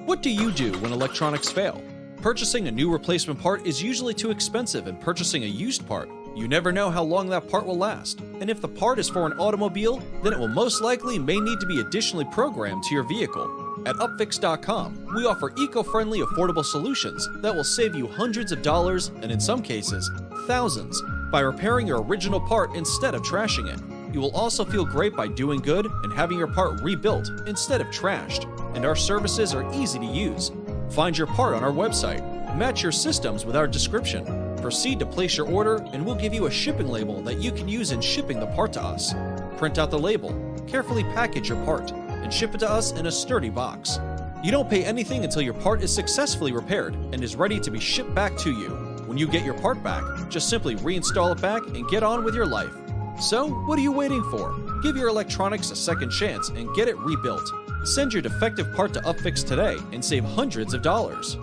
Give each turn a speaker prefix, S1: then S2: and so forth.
S1: What do you do when electronics fail? Purchasing a new replacement part is usually too expensive, and purchasing a used part, you never know how long that part will last. And if the part is for an automobile, then it will most likely may need to be additionally programmed to your vehicle. At UpFix.com, we offer eco-friendly, affordable solutions that will save you hundreds of dollars, and in some cases, thousands, by repairing your original part instead of trashing it. You will also feel great by doing good and having your part rebuilt instead of trashed. And our services are easy to use. Find your part on our website, match your systems with our description, proceed to place your order, and we'll give you a shipping label that you can use in shipping the part to us. Print out the label, carefully package your part, and ship it to us in a sturdy box. You don't pay anything until your part is successfully repaired and is ready to be shipped back to you. When you get your part back, just simply reinstall it back and get on with your life. So, what are you waiting for? Give your electronics a second chance and get it rebuilt. Send your defective part to UpFix today and save hundreds of dollars.